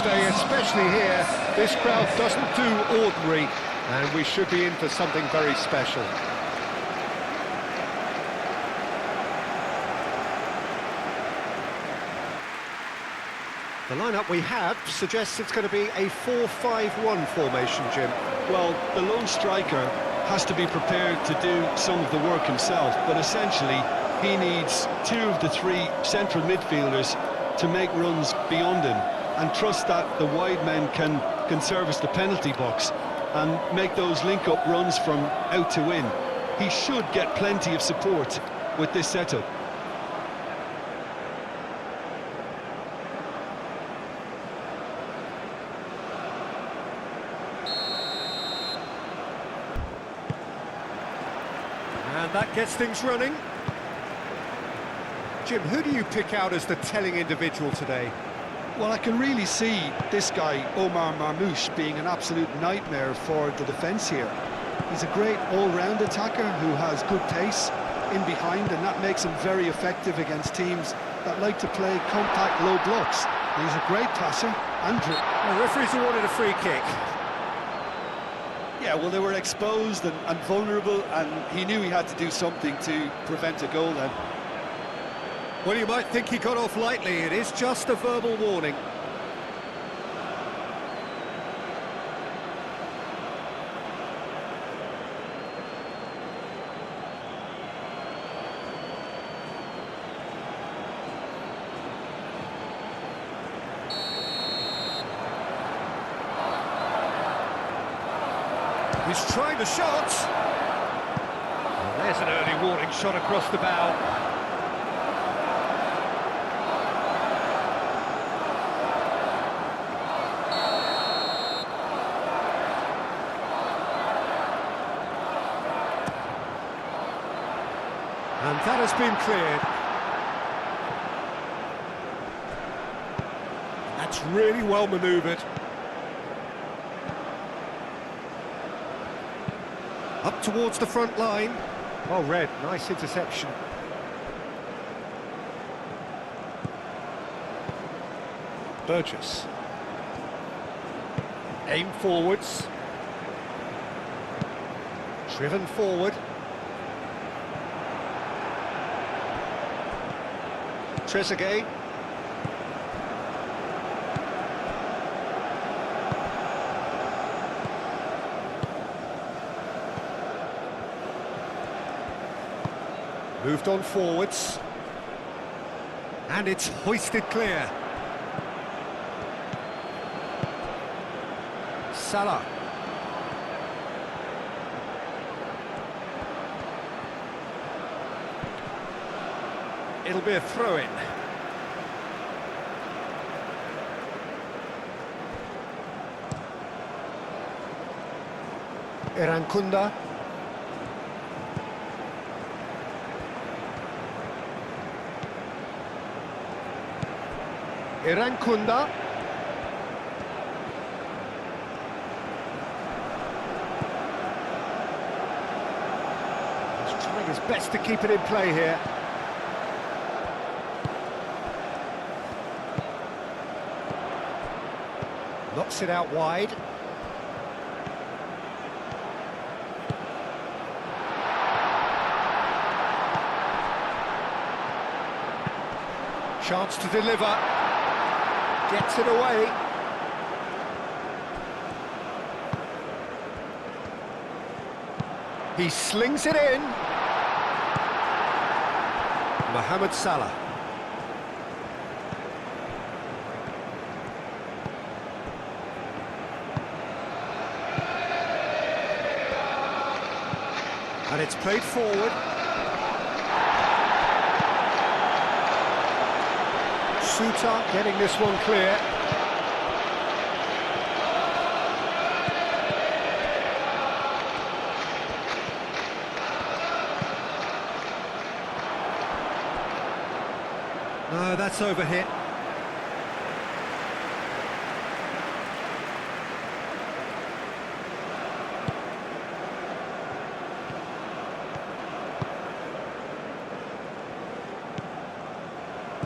day, especially here. This crowd doesn't do ordinary, and we should be in for something very special. The lineup we have suggests it's going to be a 4-5-1 formation, Jim. Well, the lone striker has to be prepared to do some of the work himself, but essentially he needs two of the three central midfielders to make runs beyond him and trust that the wide men can service the penalty box and make those link-up runs from out to in. He should get plenty of support with this setup. And that gets things running. Jim, who do you pick out as the telling individual today? Well, I can really see this guy, Omar Marmoush, being an absolute nightmare for the defence here. He's a great all-round attacker who has good pace in behind, and that makes him very effective against teams that like to play compact low blocks. He's a great passer. Andrew. The referee's awarded a free kick. Yeah, well, they were exposed and vulnerable, and he knew he had to do something to prevent a goal then. Well, you might think he got off lightly. It is just a verbal warning. He's trying the shot. Well, there's an early warning shot across the bow. And that has been cleared. That's really well manoeuvred. Up towards the front line. Well read, nice interception. Burgess. Aim forwards. Driven forward. Trezeguet. Moved on forwards. And it's hoisted clear. Salah. It'll be a throw-in. Irankunda. Irankunda. He's trying his best to keep it in play here. Knocks it out wide. Chance to deliver. Gets it away. He slings it in. Mohamed Salah. And it's played forward. Suter getting this one clear. No, that's overhit.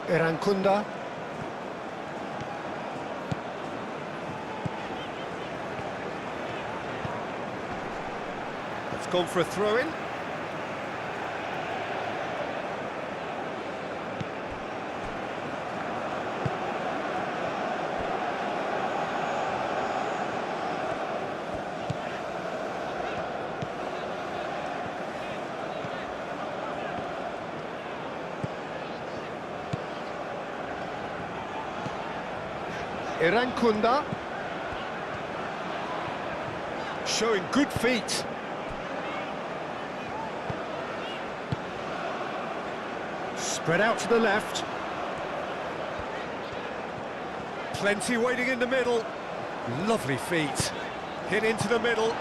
Irankunda. It's gone for a throw-in. Irankunda. Showing good feet. Spread out to the left. Plenty waiting in the middle. Lovely feet. Hit into the middle.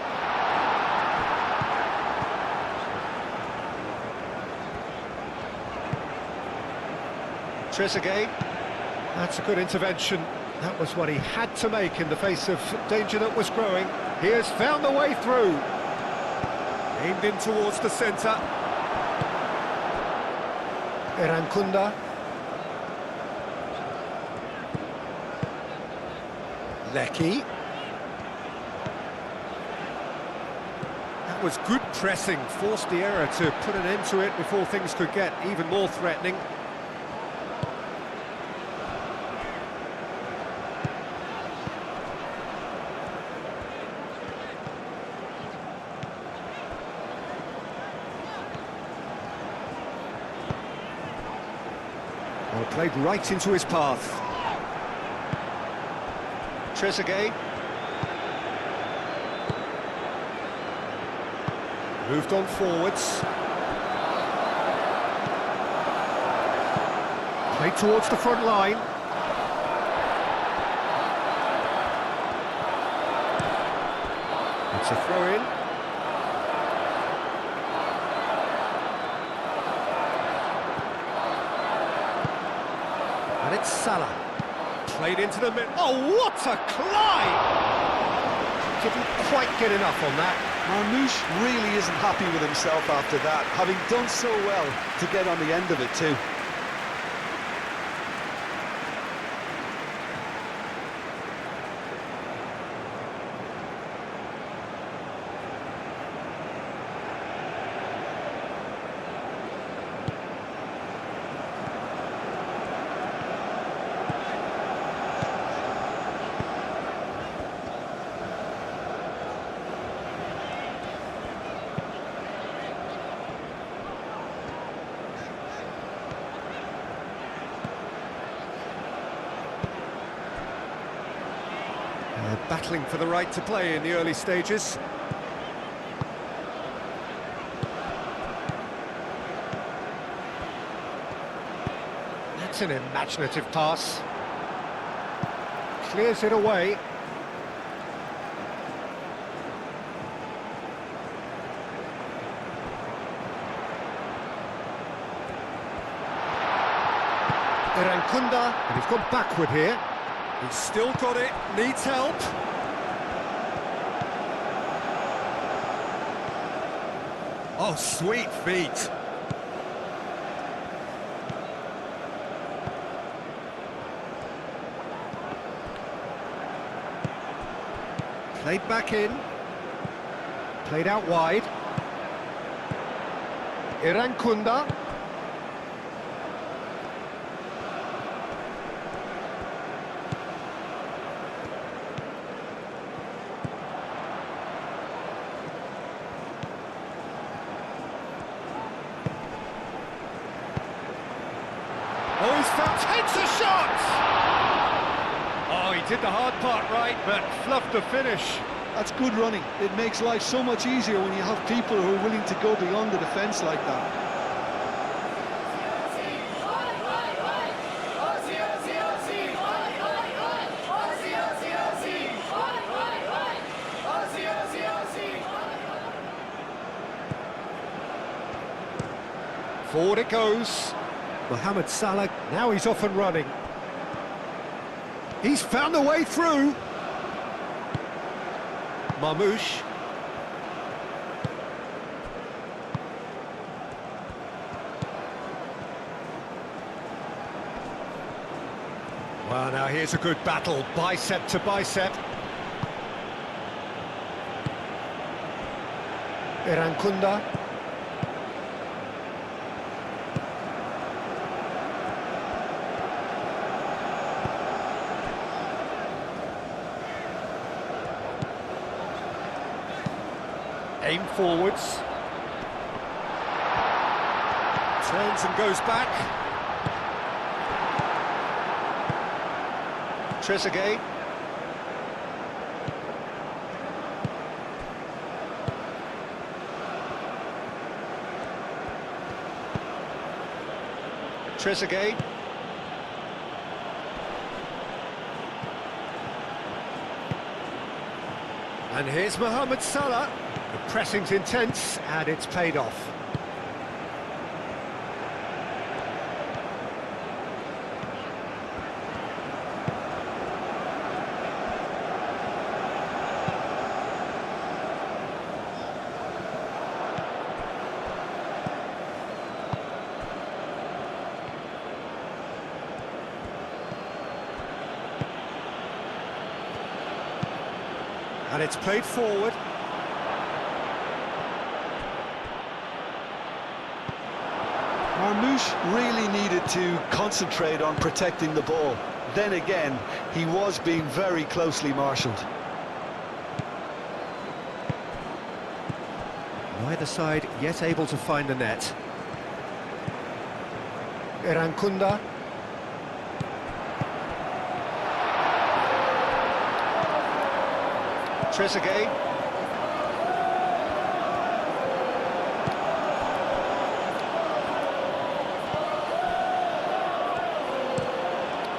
Trezeguet. That's a good intervention. That was what he had to make in the face of danger that was growing. He has found the way through. Aimed in towards the centre. Irankunda. Lecky. That was good pressing. Forced the error to put an end to it before things could get even more threatening. Well, played right into his path. Trezeguet. Moved on forwards. Played towards the front line. It's a throw-in. And it's Salah. Played into the middle. Oh, what a climb! Couldn't quite get enough on that. Marmoush really isn't happy with himself after that, having done so well to get on the end of it too. Battling for the right to play in the early stages. That's an imaginative pass. Clears it away. Irankunda, and he's gone backward here. He's still got it, needs help. Oh, sweet feet. Played back in. Played out wide. Irankunda. Oh, he's found, takes a shot! Oh, he did the hard part right, but fluffed the finish. That's good running. It makes life so much easier when you have people who are willing to go beyond the defence like that. Forward it goes. Mohamed Salah, now he's off and running. He's found the way through. Marmoush. Well, now here's a good battle, bicep to bicep. Irankunda. Aim forwards. Turns and goes back. Trezeguet. Trezeguet. And here's Mohamed Salah. The pressing's intense and it's paid off. And it's played forward. Marmoush really needed to concentrate on protecting the ball. Then again, he was being very closely marshalled. Neither side yet able to find the net. Irankunda. Trezeguet.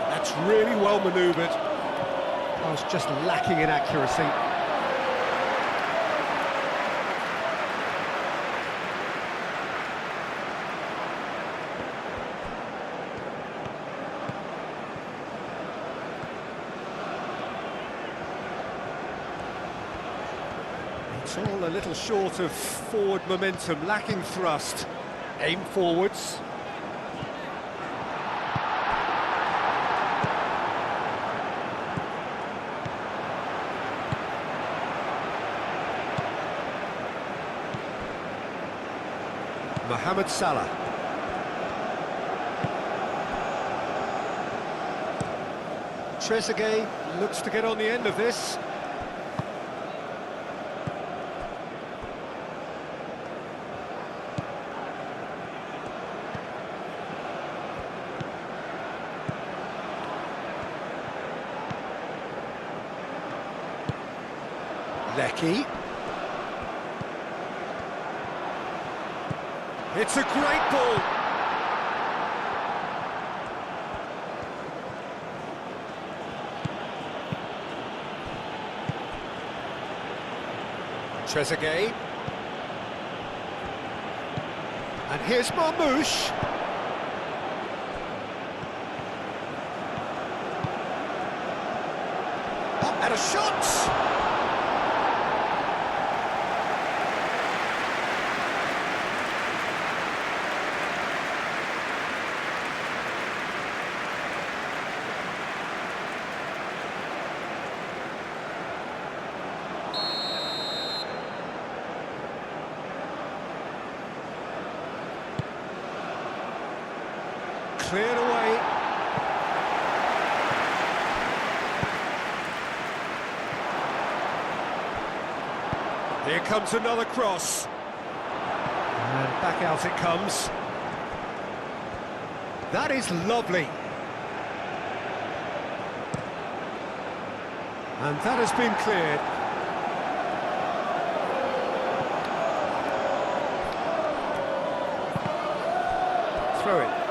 That's really well manoeuvred. I was just lacking in accuracy. It's all a little short of forward momentum, lacking thrust. Aim forwards. Mohamed Salah. Trezeguet looks to get on the end of this. Lecky. It's a great ball. Trezeguet. And here's Marmoush. Oh, and a shot! Cleared away. Here comes another cross. And back out it comes. That is lovely. And that has been cleared. Throw it.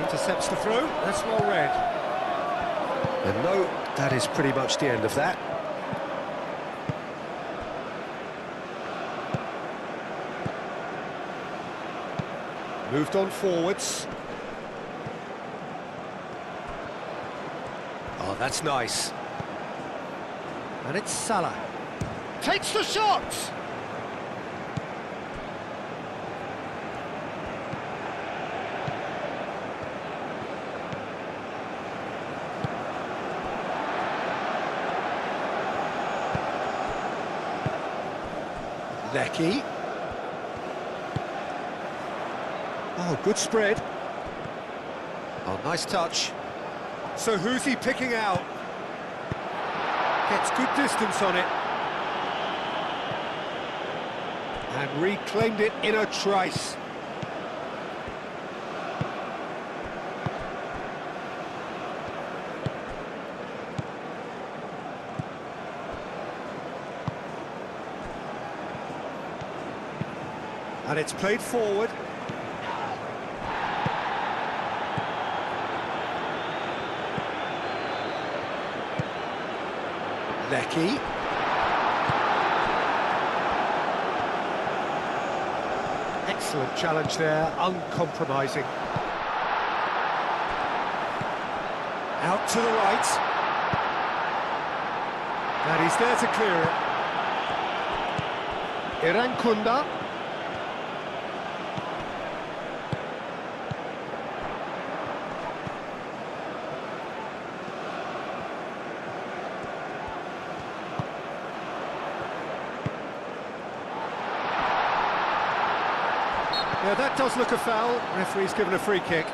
Intercepts the throw, that's well read. And no, that is pretty much the end of that. Moved on forwards. Oh, that's nice. And it's Salah. Takes the shot! Lecky. Oh, good spread. Oh, nice touch. So who's he picking out? Gets good distance on it. And reclaimed it in a trice. And it's played forward. Lecky. Excellent challenge there, uncompromising. Out to the right. And he's there to clear it. Irankunda. Yeah, that does look a foul. Referee's given a free kick.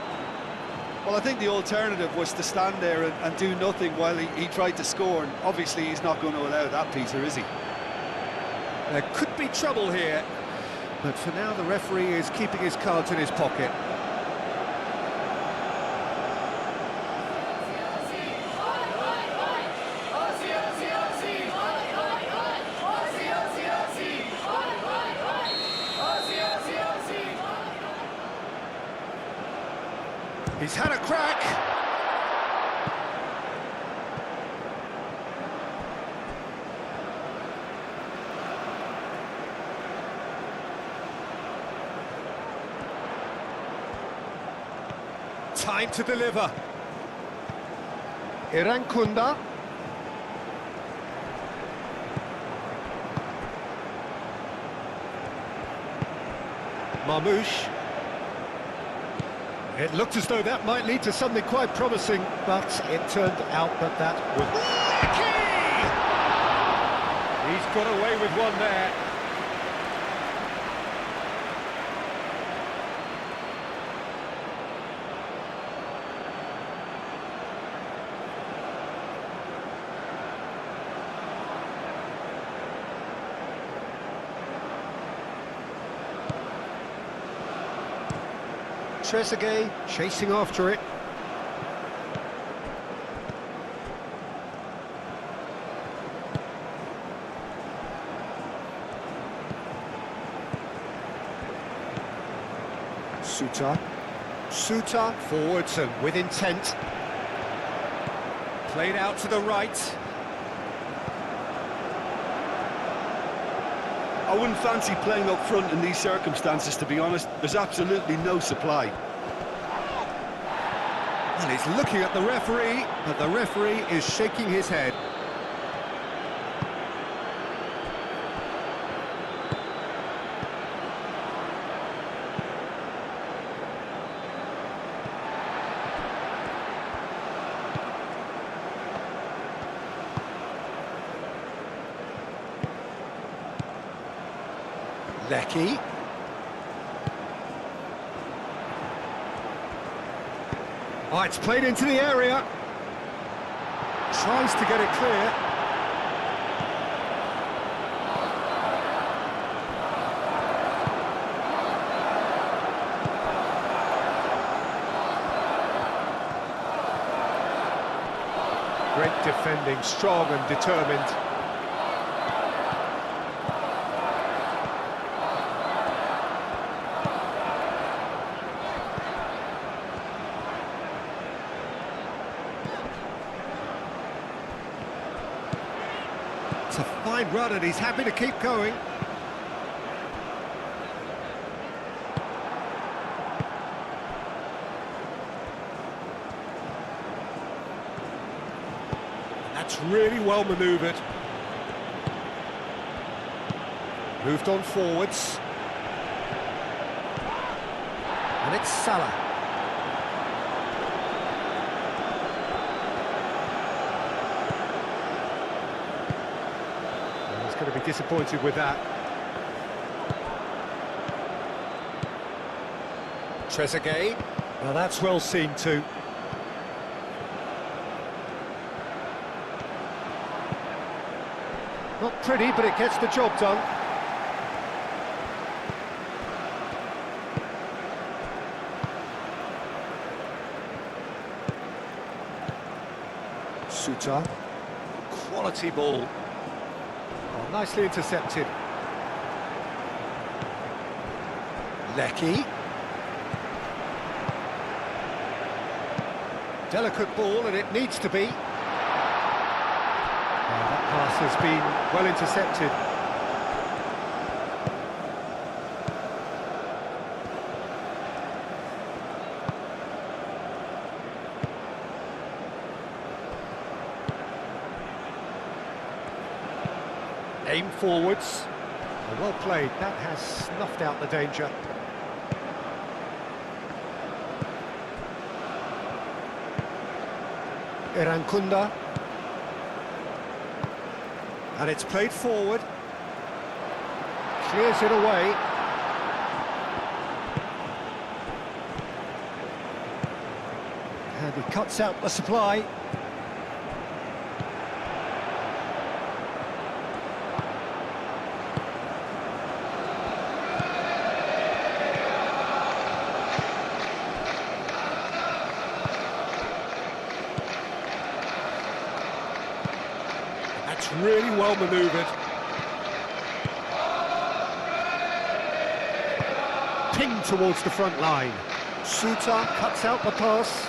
Well, I think the alternative was to stand there and do nothing while he tried to score, and obviously he's not going to allow that, Peter, is he? There could be trouble here, but for now the referee is keeping his cards in his pocket. He's had a crack. Time to deliver. Irankunda. Marmouche. It looked as though that might lead to something quite promising, but it turned out that that was... Lecky! He's got away with one there. Trezeguet chasing after it. Suter forwards and with intent. Played out to the right. I wouldn't fancy playing up front in these circumstances, to be honest. There's absolutely no supply. And he's looking at the referee, but the referee is shaking his head. Lecky. Oh, it's played into the area. Tries to get it clear. Great defending, strong and determined. It's a fine run and he's happy to keep going. That's really well manoeuvred. Moved on forwards. And it's Salah. He's going to be disappointed with that. Trezeguet. Well, that's well seen too. Not pretty, but it gets the job done. Suter. Quality ball. Oh, nicely intercepted. Lecky. Delicate ball, and it needs to be. That pass has been well intercepted. Aim forwards. Well played, that has snuffed out the danger. Irankunda. And it's played forward. Clears it away. And he cuts out the supply. That's really well manoeuvred. Pinged towards the front line. Suter cuts out the pass.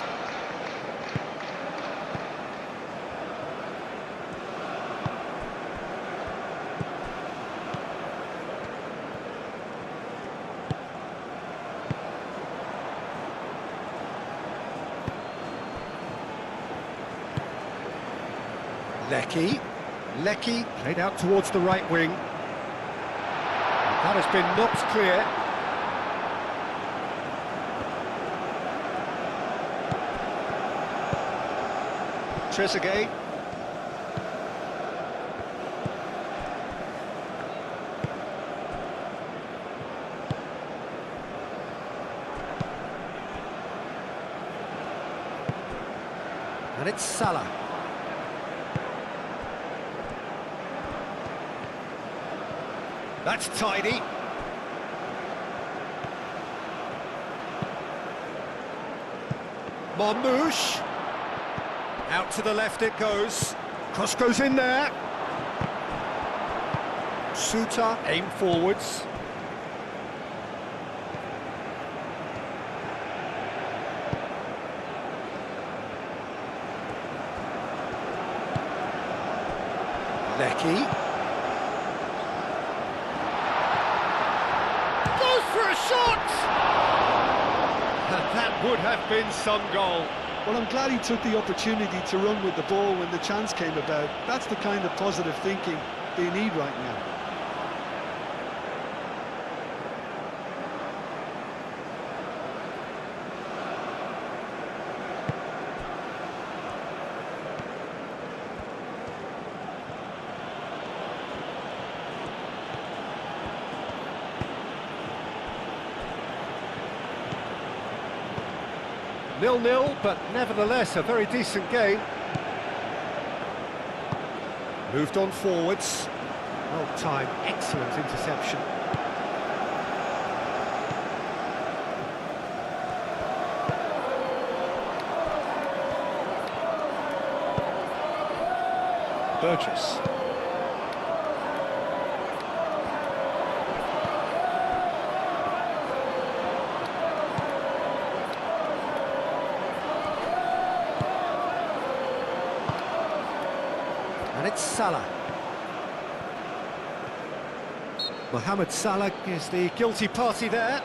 Lecky played out towards the right wing. That has been knocked clear. Trezeguet. And it's Salah. That's tidy. Marmoush. Out to the left it goes. Cross goes in there. Suter, aim forwards. Lecky. For a shot! And that would have been some goal. Well, I'm glad he took the opportunity to run with the ball when the chance came about. That's the kind of positive thinking they need right now. Nil-nil, but nevertheless a very decent game. Moved on forwards. Well timed, excellent interception. Burgess. And it's Salah. Mohamed Salah is the guilty party there.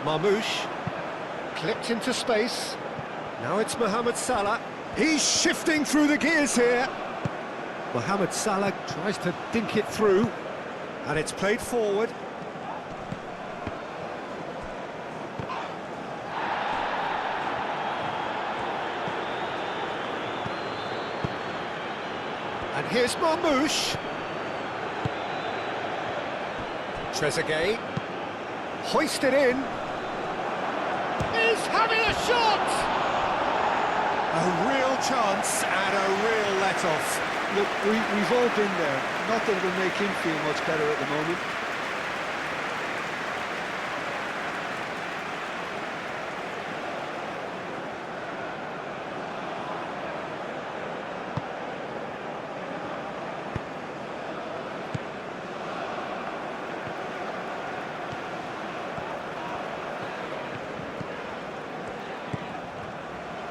Marmoush, clipped into space. Now it's Mohamed Salah. He's shifting through the gears here. Mohamed Salah tries to dink it through, and it's played forward. And here's Marmoush. Trezeguet, hoisted in. He's having a shot! A real chance and a real let-off. Look, we've all been there. Not that it'll make him feel much better at the moment.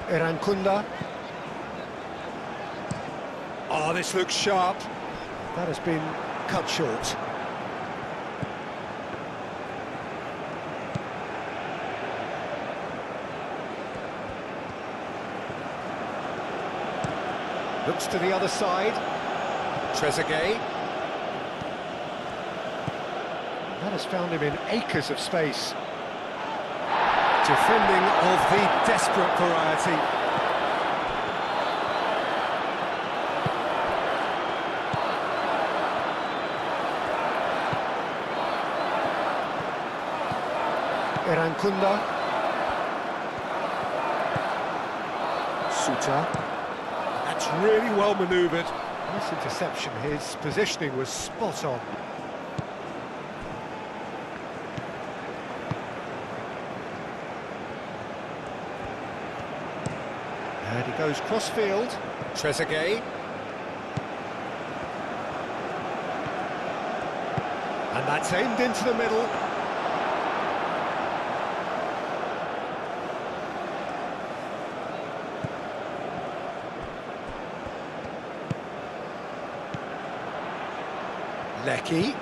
Erankunda. Oh, this looks sharp. That has been cut short. Looks to the other side. Trezeguet. That has found him in acres of space. Defending of the desperate variety. Erankunda. Suta. That's really well manoeuvred. Nice interception. His positioning was spot on. And he goes cross-field. Trezeguet. And that's aimed into the middle. Lecky.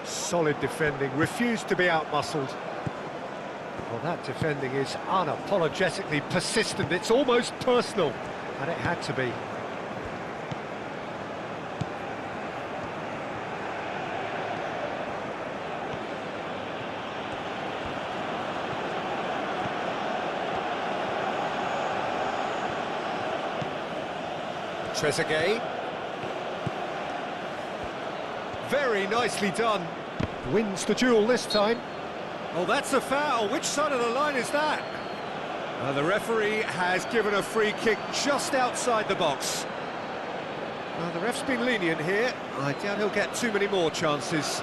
Solid defending, refused to be out-muscled. Well, that defending is unapologetically persistent, it's almost personal, and it had to be. Trezeguet. Very nicely done. Wins the duel this time. Oh, that's a foul. Which side of the line is that? The referee has given a free kick just outside the box. The ref's been lenient here. I doubt he'll get too many more chances.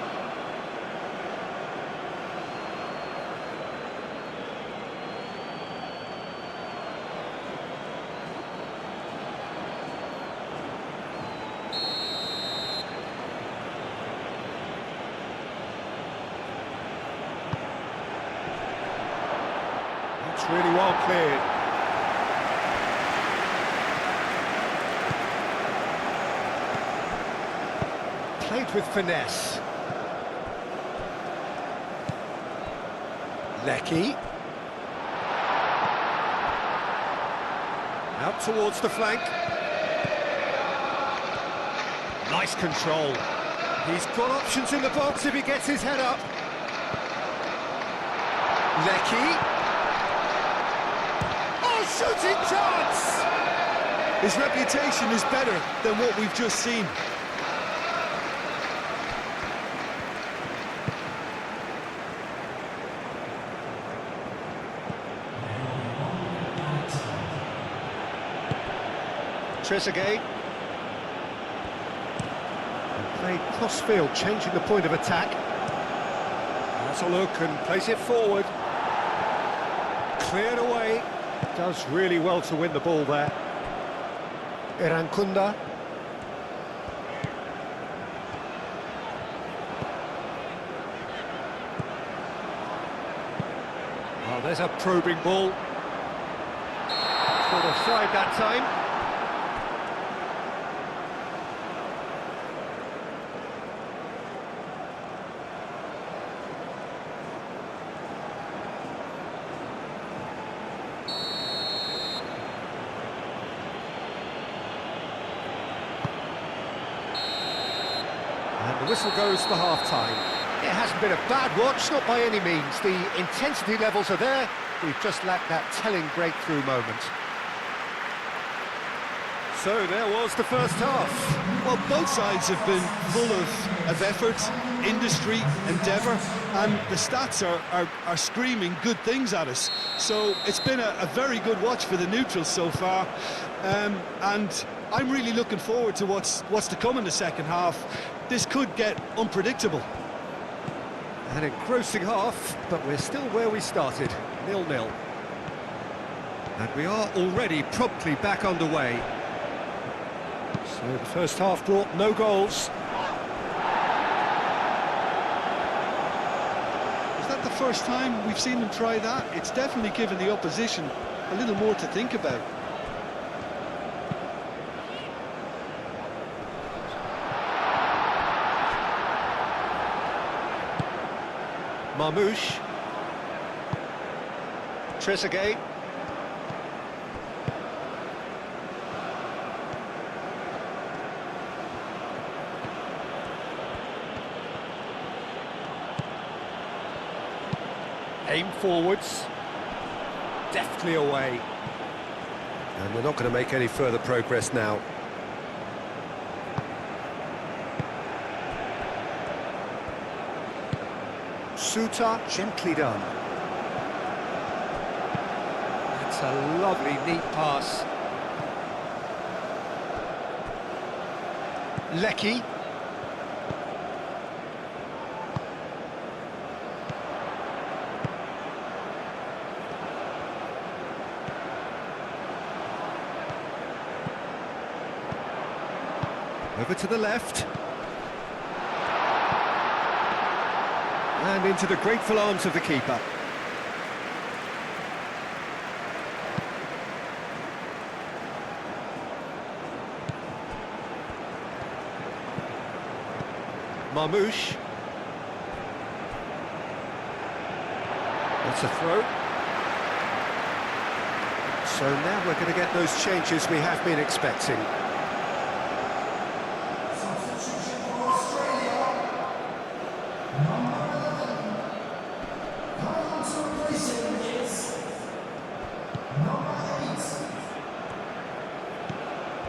Really well cleared. Played with finesse. Lecky. Out towards the flank. Nice control. He's got options in the box if he gets his head up. Lecky. Shooting chance! His reputation is better than what we've just seen. Trezeguet. Played cross-field, changing the point of attack. Has a look and plays it forward. Cleared away. Does really well to win the ball there. Erankunda. Well, there's a probing ball. Sort of side that time. And the whistle goes for half-time. It hasn't been a bad watch, not by any means. The intensity levels are there. We've just lacked that telling breakthrough moment. So there was the first half. Well, both sides have been full of effort, industry, endeavour, and the stats are screaming good things at us. So it's been a very good watch for the neutrals so far, and I'm really looking forward to what's to come in the second half. This could get unpredictable. An engrossing half, but we're still where we started, 0-0. And we are already promptly back underway. So the first half brought no goals. Is that the first time we've seen them try that? It's definitely given the opposition a little more to think about. Marmouche. Trezeguet. Aim forwards. Deftly away. And they're not going to make any further progress now. Suter, gently done. That's a lovely, neat pass. Lecky. Over to the left. And into the grateful arms of the keeper. Marmouche. That's a throw. So now we're going to get those changes we have been expecting.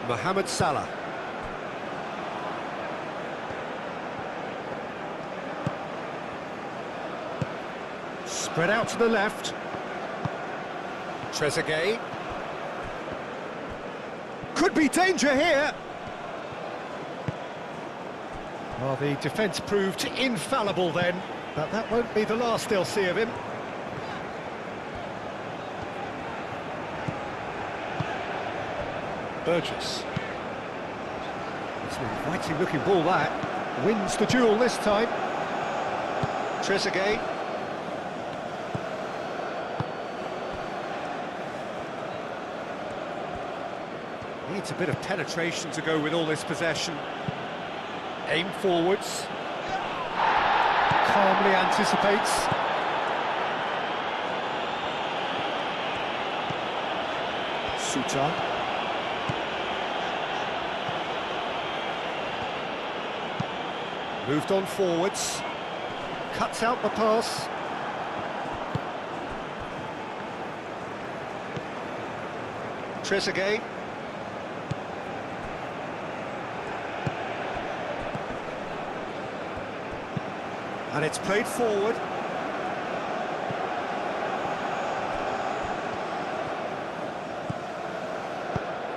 Mohamed Salah. Spread out to the left. Trezeguet. Could be danger here. Well, the defence proved infallible then, but that won't be the last they'll see of him. Burgess. It's an inviting looking ball that. Wins the duel this time. Trezeguet. Needs a bit of penetration to go with all this possession. Aim forwards. Calmly anticipates. Suter. Moved on forwards, cuts out the pass. Trezeguet. And it's played forward.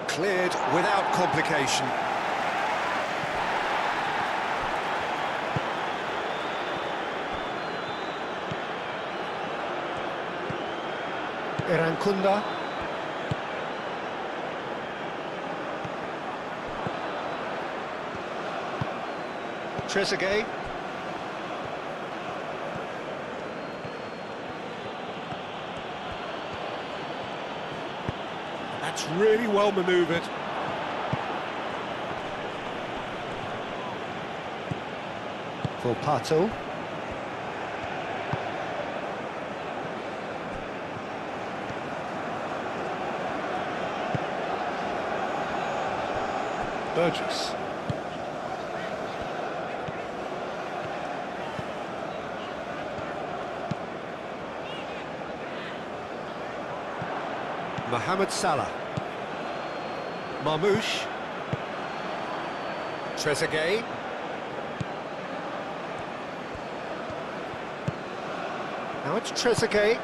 Cleared without complication. Erankunda. Trezeguet. That's really well manoeuvred. For Pato. Burgess. Mohamed Salah. Marmoush. Trezeguet. Now it's Trezeguet.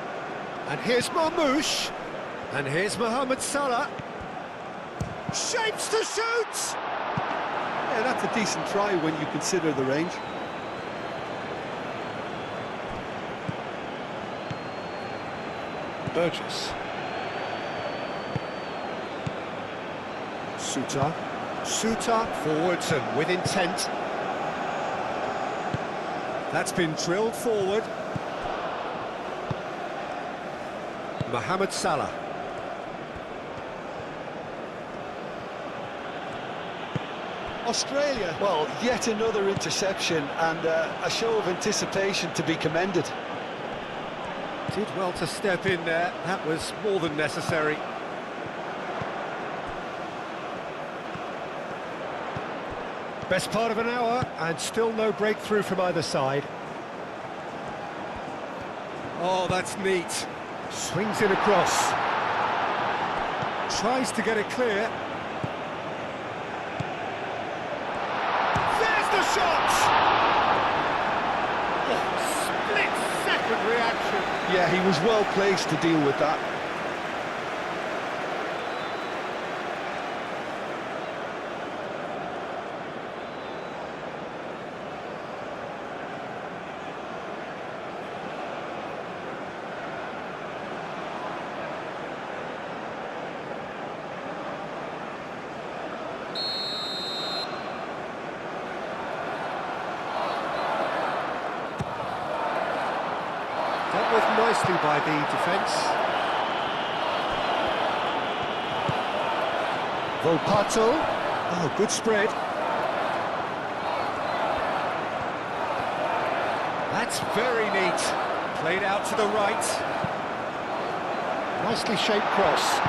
And here's Marmoush. And here's Mohamed Salah. Shapes to shoot! Yeah, that's a decent try when you consider the range. Burgess. Suter. Suter forwards and with intent. That's been drilled forward. Mohamed Salah. Australia, well, yet another interception and a show of anticipation to be commended. Did well to step in there, that was more than necessary. Best part of an hour, and still no breakthrough from either side. Oh, that's neat. Swings it across. Tries to get it clear. There's the shot! Oh, split-second reaction. Yeah, he was well placed to deal with that. Dealt with nicely by the defence. Volpato. Oh, good spread. That's very neat. Played out to the right. Nicely shaped cross.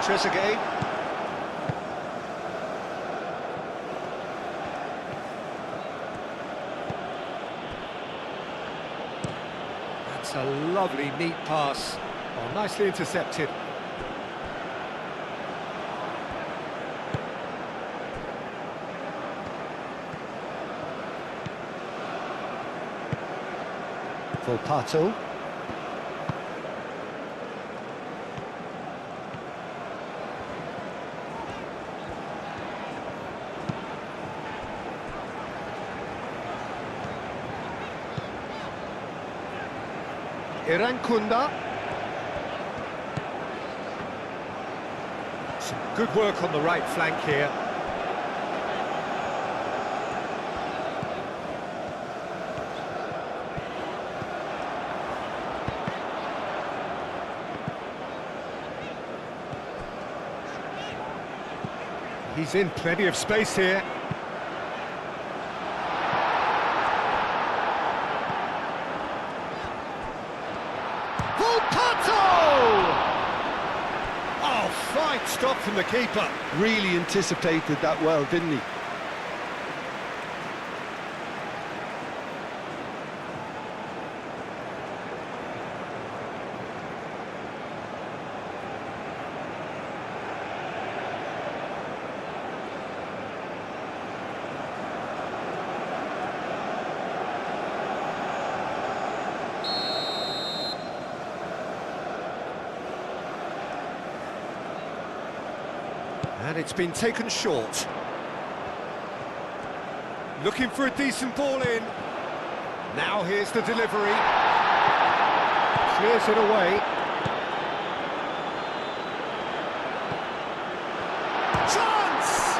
Trezeguet. That's a lovely, neat pass. Oh, nicely intercepted. Volpato. Irankunda. Some good work on the right flank here. He's in plenty of space here. Oh, fine stop from the keeper. Really anticipated that well, didn't he? And it's been taken short. Looking for a decent ball in. Now here's the delivery. Clears it away. Chance!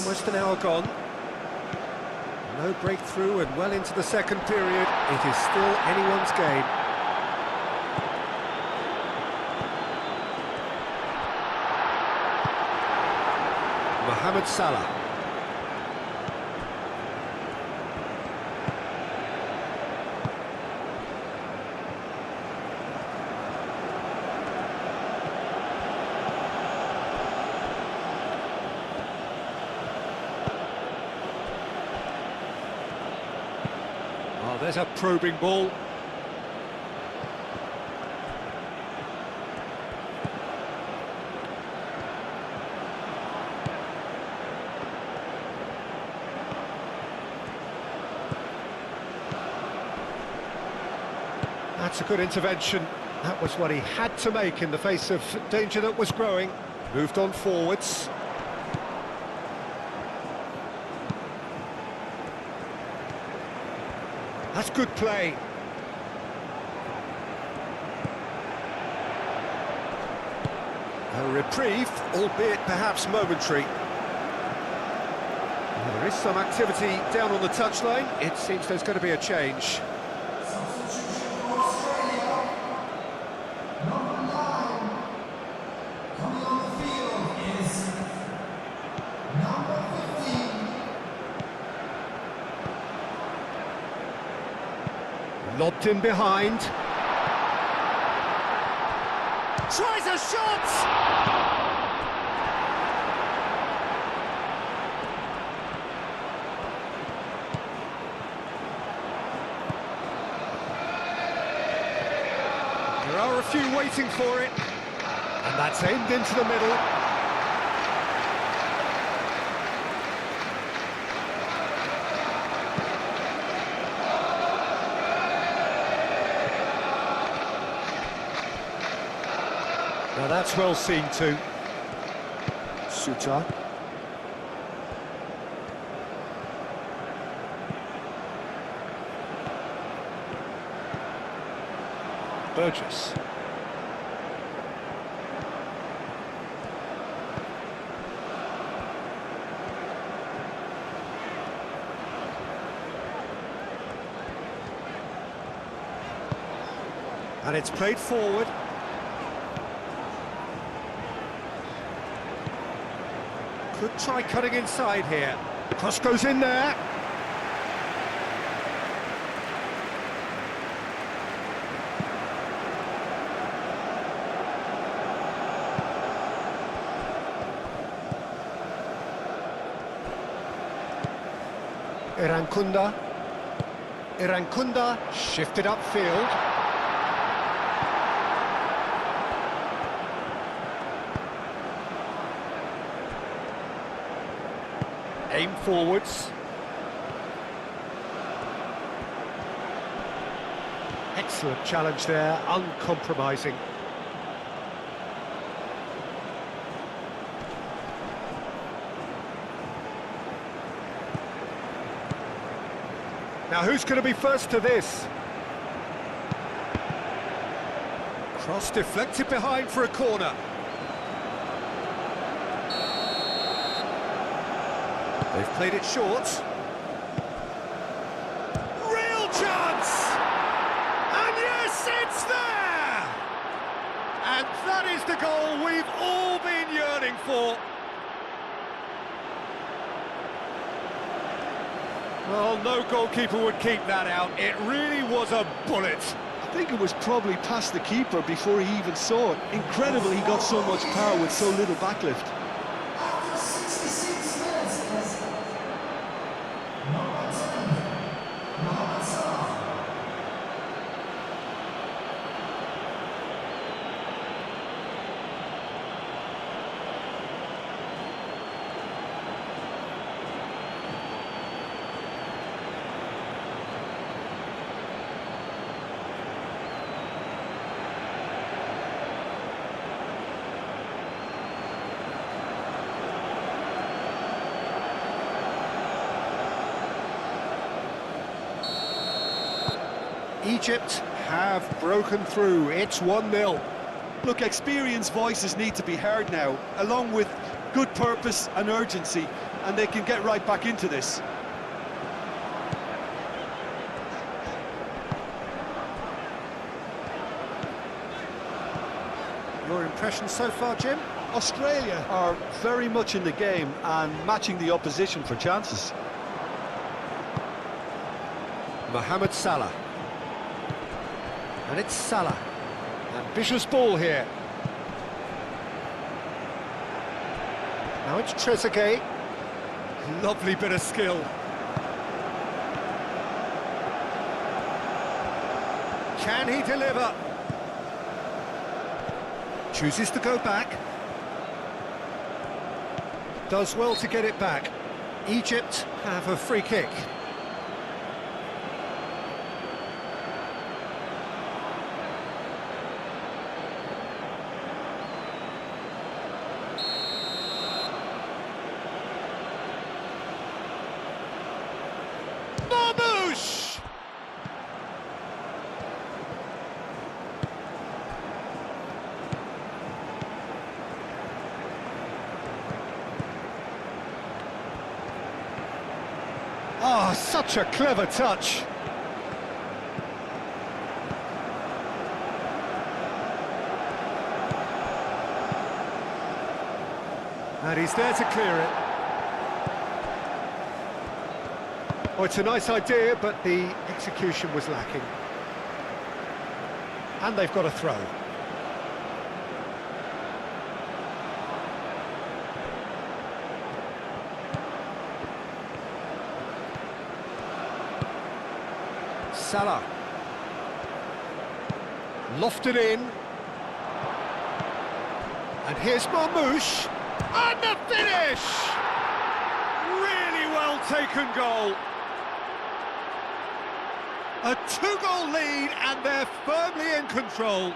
Almost an hour gone. No breakthrough and well into the second period. It is still anyone's game. Mohamed Salah. Oh, there's a probing ball. That's a good intervention. That was what he had to make in the face of danger that was growing. Moved on forwards. That's good play. A reprieve, albeit perhaps momentary. Well, there is some activity down on the touchline. It seems there's going to be a change. Lobbed in behind. Tries a shot! There are a few waiting for it. And that's aimed into the middle. Now that's well seen too. Suter. Burgess. And it's played forward. Could try cutting inside here. Cross goes in there. Irankunda shifted upfield. Aim forwards. Excellent challenge there, uncompromising. Now who's going to be first to this? Cross deflected behind for a corner. They've played it short. Real chance! And yes, it's there! And that is the goal we've all been yearning for. Well, no goalkeeper would keep that out. It really was a bullet. I think it was probably past the keeper before he even saw it. Incredible he got so much power with so little backlift. Egypt have broken through. It's 1-0. Look, experienced voices need to be heard now, along with good purpose and urgency, and they can get right back into this. Your impression so far, Jim? Australia are very much in the game and matching the opposition for chances. Mohamed Salah. And it's Salah. Ambitious ball here. Now it's Trezeguet. Lovely bit of skill. Can he deliver? Chooses to go back. Does well to get it back. Egypt have a free kick. Marmoush! Oh, such a clever touch. And he's there to clear it. Oh, it's a nice idea, but the execution was lacking. And they've got a throw. Salah. Lofted in. And here's Marmoush. And the finish! Really well taken goal. A two-goal lead, and they're firmly in control.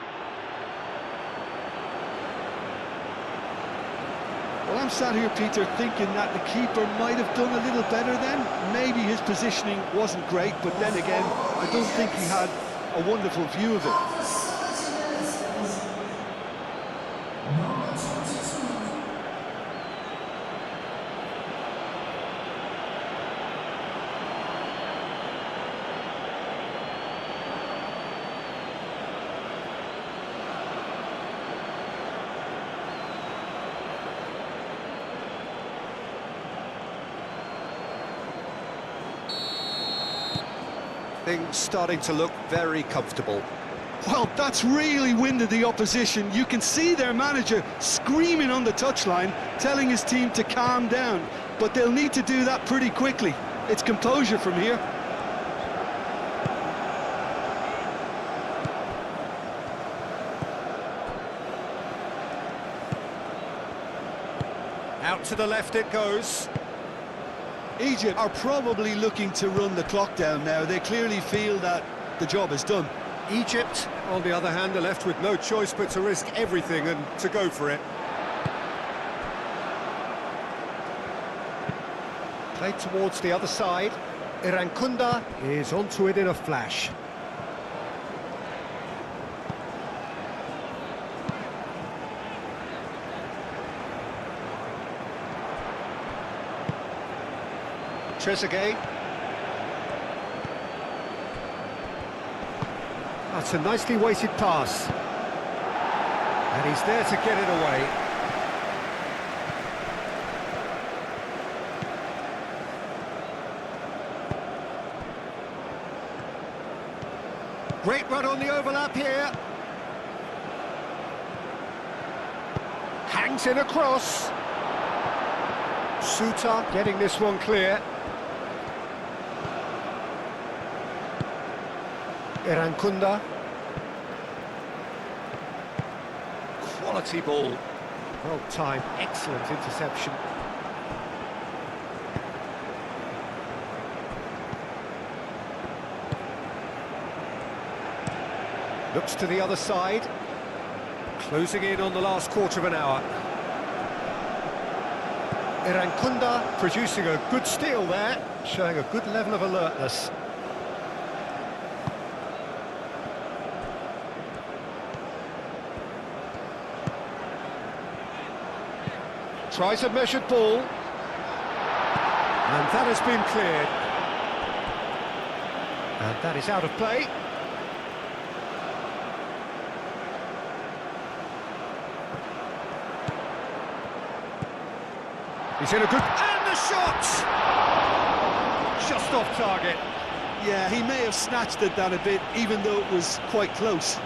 Well, I'm sat here, Peter, thinking that the keeper might have done a little better then. Maybe his positioning wasn't great, but then again, I don't think he had a wonderful view of it. Things starting to look very comfortable. Well, that's really winded the opposition. You can see their manager screaming on the touchline, telling his team to calm down. But they'll need to do that pretty quickly. It's composure from here. Out to the left it goes. Egypt are probably looking to run the clock down now. They clearly feel that the job is done. Egypt, on the other hand, are left with no choice but to risk everything and to go for it. Played towards the other side. Irankunda is onto it in a flash. Trezeguet. That's a nicely weighted pass. And he's there to get it away. Great run on the overlap here. Hangs in across. Suter getting this one clear. Irankunda. Quality ball. Well timed, excellent interception. Looks to the other side. Closing in on the last quarter of an hour. Irankunda producing a good steal there, showing a good level of alertness. Tries a measured ball. And that has been cleared. And that is out of play. He's in a good... And the shot! Just off target. Yeah, he may have snatched it down a bit, even though it was quite close.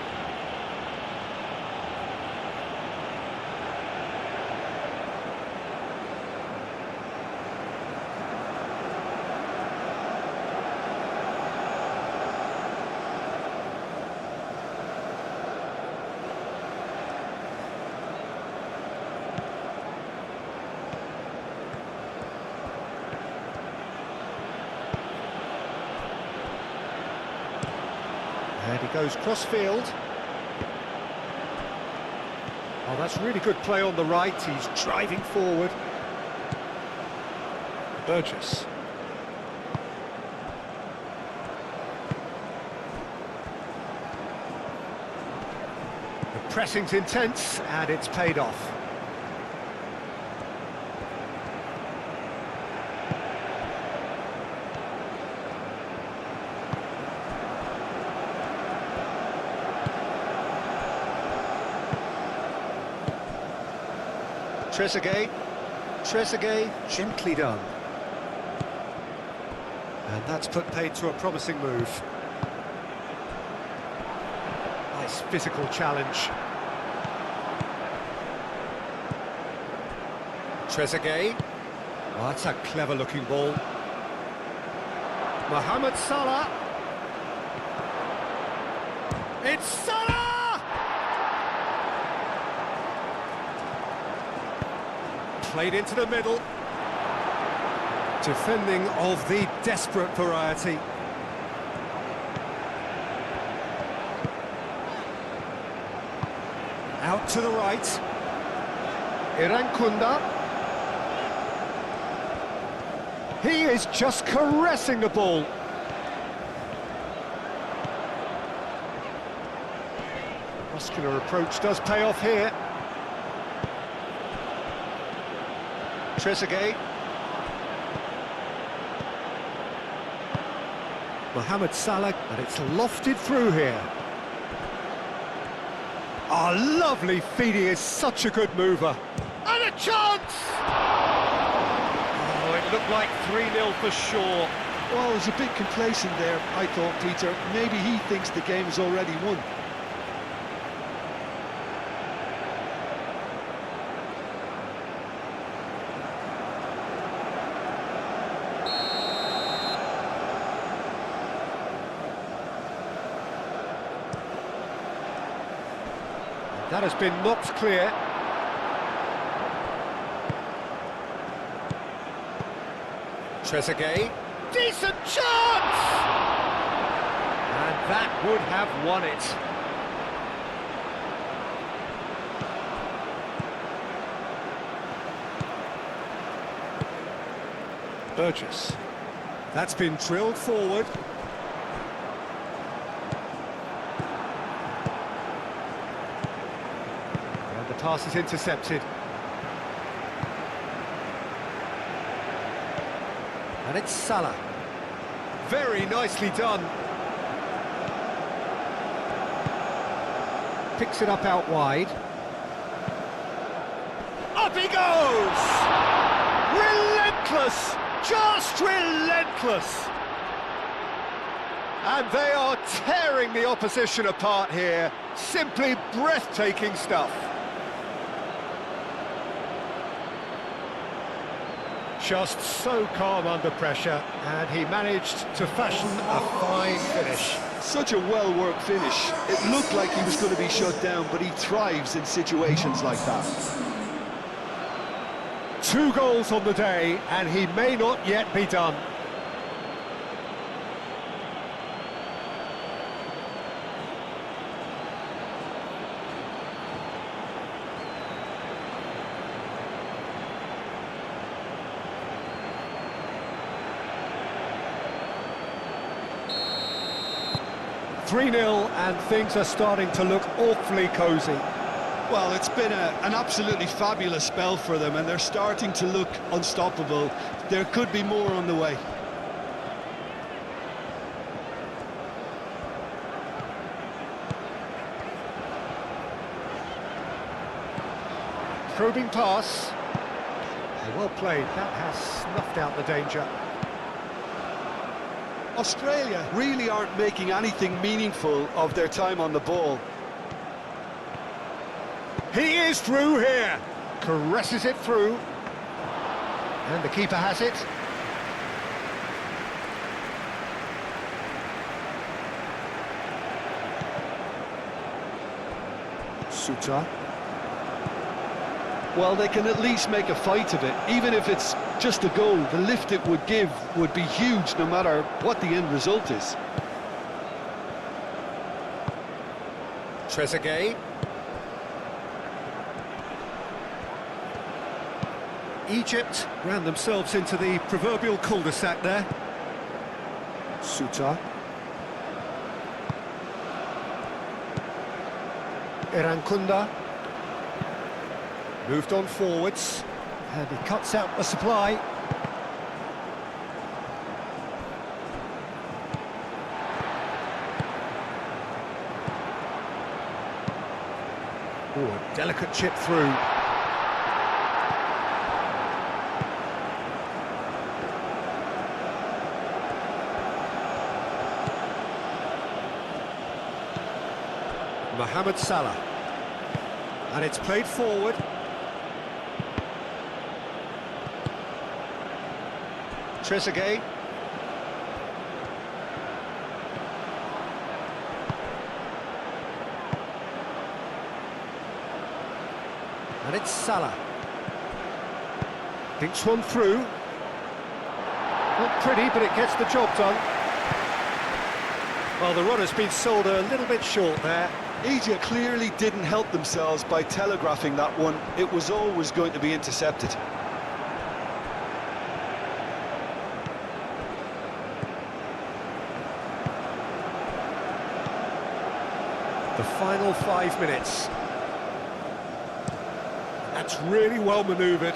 And he goes cross-field. Oh, that's really good play on the right. He's driving forward. Burgess. The pressing's intense, and it's paid off. Trezeguet, gently done. And that's put paid to a promising move. Nice physical challenge. Trezeguet. Oh, that's a clever-looking ball. Mohamed Salah. It's Salah! Played into the middle. Defending of the desperate variety. Out to the right. Irankunda. He is just caressing the ball. Muscular approach does pay off here. Trezeguet. Mohamed Salah, and it's lofted through here. Oh, lovely feed, he is such a good mover. And a chance! Oh, it looked like 3-0 for sure. Well, it was a bit complacent there, I thought, Peter. Maybe he thinks the game's already won. That has been knocked clear. Trezeguet. Decent chance! And that would have won it. Burgess. That's been drilled forward. And the pass is intercepted. And it's Salah. Very nicely done. Picks it up out wide. Up he goes! Relentless! Just relentless! And they are tearing the opposition apart here. Simply breathtaking stuff. Just so calm under pressure, and he managed to fashion a fine finish. Such a well-worked finish. It looked like he was going to be shut down, but he thrives in situations like that. 2 goals on the day, and he may not yet be done. .3-0, and things are starting to look awfully cosy. Well, it's been an absolutely fabulous spell for them, and they're starting to look unstoppable. There could be more on the way. Probing pass. Well played, that has snuffed out the danger. Australia really aren't making anything meaningful of their time on the ball. He is through here. Caresses it through. And the keeper has it. Suter. Well, they can at least make a fight of it. Even if it's just a goal, the lift it would give would be huge no matter what the end result is. Trezeguet. Egypt ran themselves into the proverbial cul-de-sac there. Suter. Irankunda. Moved on forwards, and he cuts out the supply. Oh, a delicate chip through. Mohamed Salah. And it's played forward. Trezeguet. And it's Salah. Thinks one through. Not pretty, but it gets the job done. Well, the run has been sold a little bit short there. Egypt clearly didn't help themselves by telegraphing that one. It was always going to be intercepted. The final 5 minutes. That's really well manoeuvred.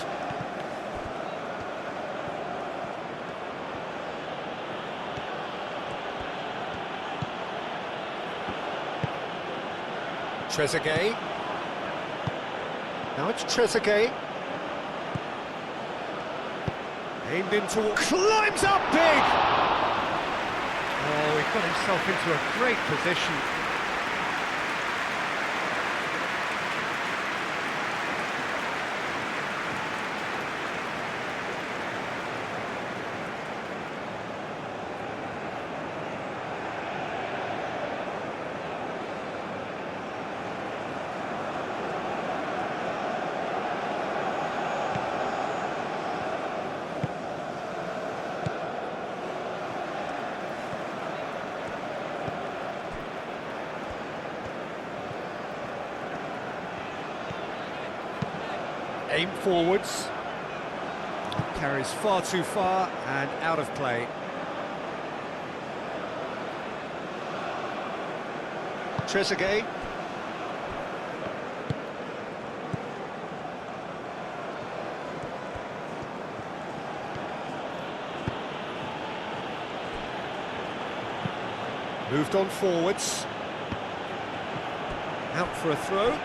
Trezeguet. Now it's Trezeguet. Aimed into... Climbs up big! Oh, he got himself into a great position. Aim forwards, carries far too far and out of play. Trezeguet. Moved on forwards. Out for a throw.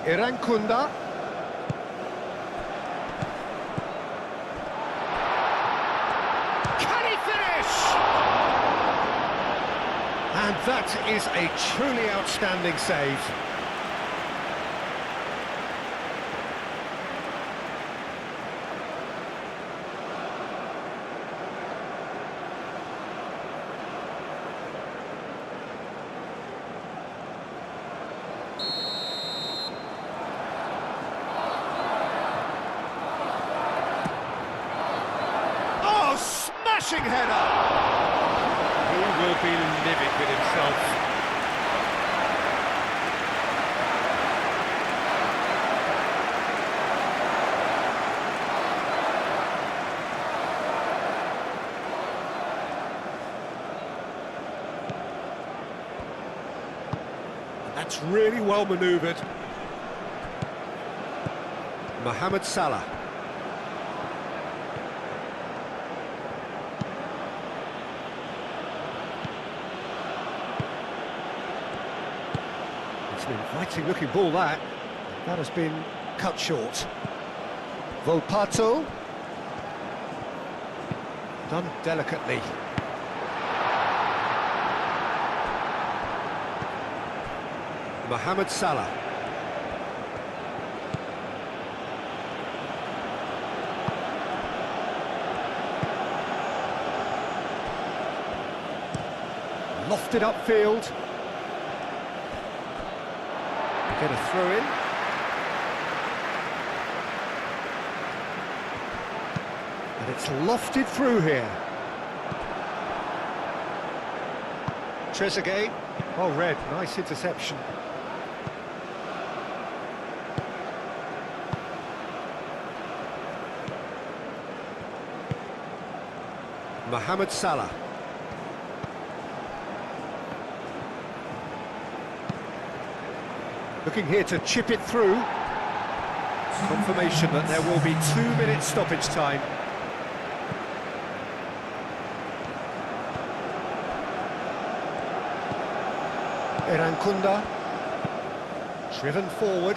Irankunda. Can he finish? And that is a truly outstanding save. Smashing header! He will be livid with himself. That's really well manoeuvred. Mohamed Salah. It's an inviting looking ball, that. That has been cut short. Volpato. Done delicately. Mohamed Salah. Lofted upfield. Get a throw in. And it's lofted through here. Trezeguet. Oh, red. Nice interception. Mohamed Salah. Looking here to chip it through. Confirmation that there will be 2 minutes stoppage time. Erankunda. Driven forward.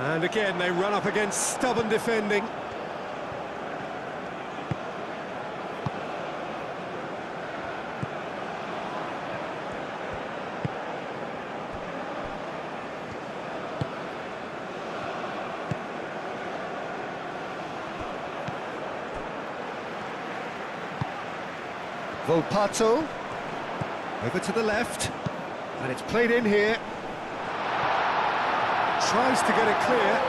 And again, they run up against stubborn defending. Volpato, over to the left, and it's played in here. Tries to get it clear.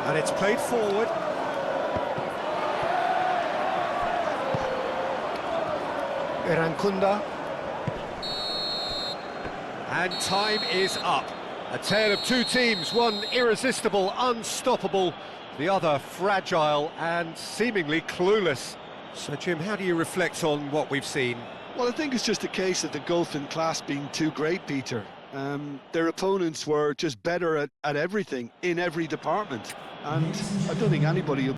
And it's played forward. Erankunda. And time is up. A tale of two teams, one irresistible, unstoppable, the other fragile and seemingly clueless. So, Jim, how do you reflect on what we've seen? Well, I think it's just a case of the gulf in class being too great, Peter. Their opponents were just better at everything, in every department. And I don't think anybody will